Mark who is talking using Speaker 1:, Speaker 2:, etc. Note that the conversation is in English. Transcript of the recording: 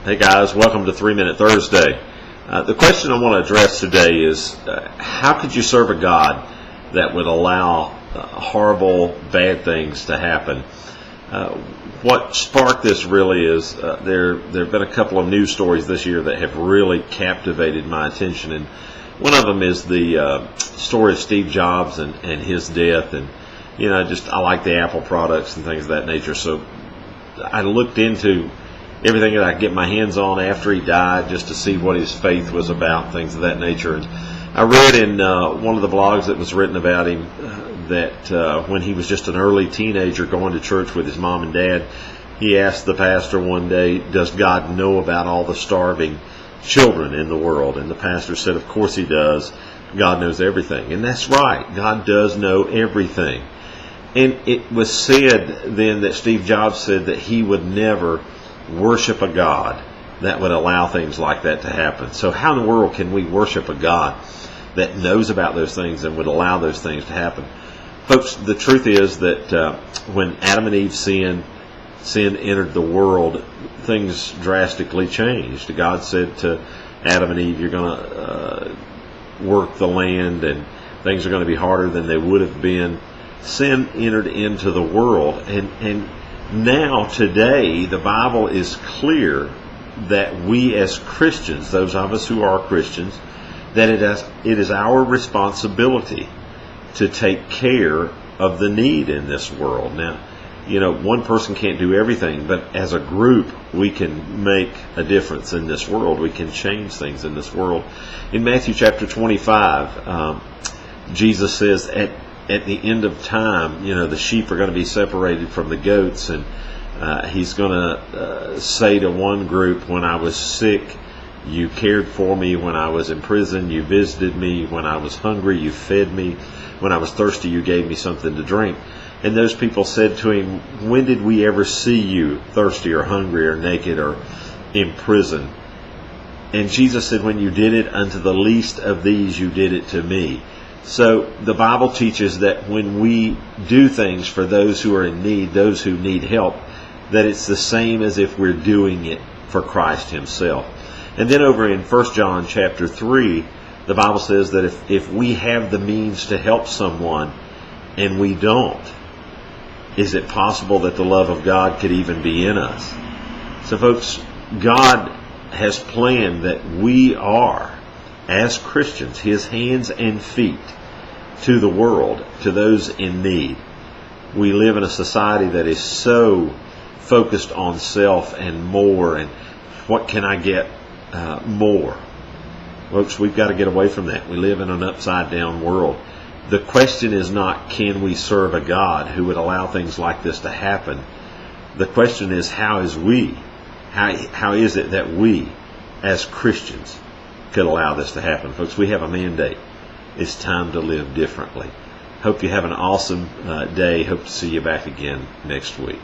Speaker 1: Hey guys, welcome to 3 Minute Thursday. The question I want to address today is how could you serve a God that would allow horrible, bad things to happen? What sparked this really is there have been a couple of news stories this year that have really captivated my attention, and one of them is the story of Steve Jobs and his death. And I like the Apple products and things of that nature, so I looked into everything that I could get my hands on after he died just to see what his faith was about, things of that nature. And I read in one of the blogs that was written about him that when he was just an early teenager going to church with his mom and dad, he asked the pastor one day, "Does God know about all the starving children in the world?" And the pastor said, "Of course he does. God knows everything." And that's right. God does know everything. And it was said then that Steve Jobs said that he would never worship a God that would allow things like that to happen. So how in the world can we worship a God that knows about those things and would allow those things to happen? Folks, the truth is that when Adam and Eve sin entered the world, things drastically changed. God said to Adam and Eve, "You're going to work the land and things are going to be harder than they would have been." Sin entered into the world, and now, today, the Bible is clear that we as Christians, those of us who are Christians, that it is our responsibility to take care of the need in this world. Now, one person can't do everything, but as a group, we can make a difference in this world. We can change things in this world. In Matthew chapter 25, Jesus says at the end of time, the sheep are going to be separated from the goats, and he's going to say to one group, "When I was sick, you cared for me. When I was in prison, you visited me. When I was hungry, you fed me. When I was thirsty, you gave me something to drink." And those people said to him, "When did we ever see you thirsty or hungry or naked or in prison?" And Jesus said, "When you did it unto the least of these, you did it to me." So the Bible teaches that when we do things for those who are in need, those who need help, that it's the same as if we're doing it for Christ himself. And then over in 1 John chapter 3, the Bible says that if we have the means to help someone and we don't, is it possible that the love of God could even be in us? So folks, God has planned that we are, as Christians, his hands and feet to the world, to those in need. We live in a society that is so focused on self and more, and what can I get more? Folks, we've got to get away from that. We live in an upside down world. The question is not, can we serve a God who would allow things like this to happen? The question is, how is it that we, as Christians, could allow this to happen? Folks, we have a mandate. It's time to live differently. Hope you have an awesome day. Hope to see you back again next week.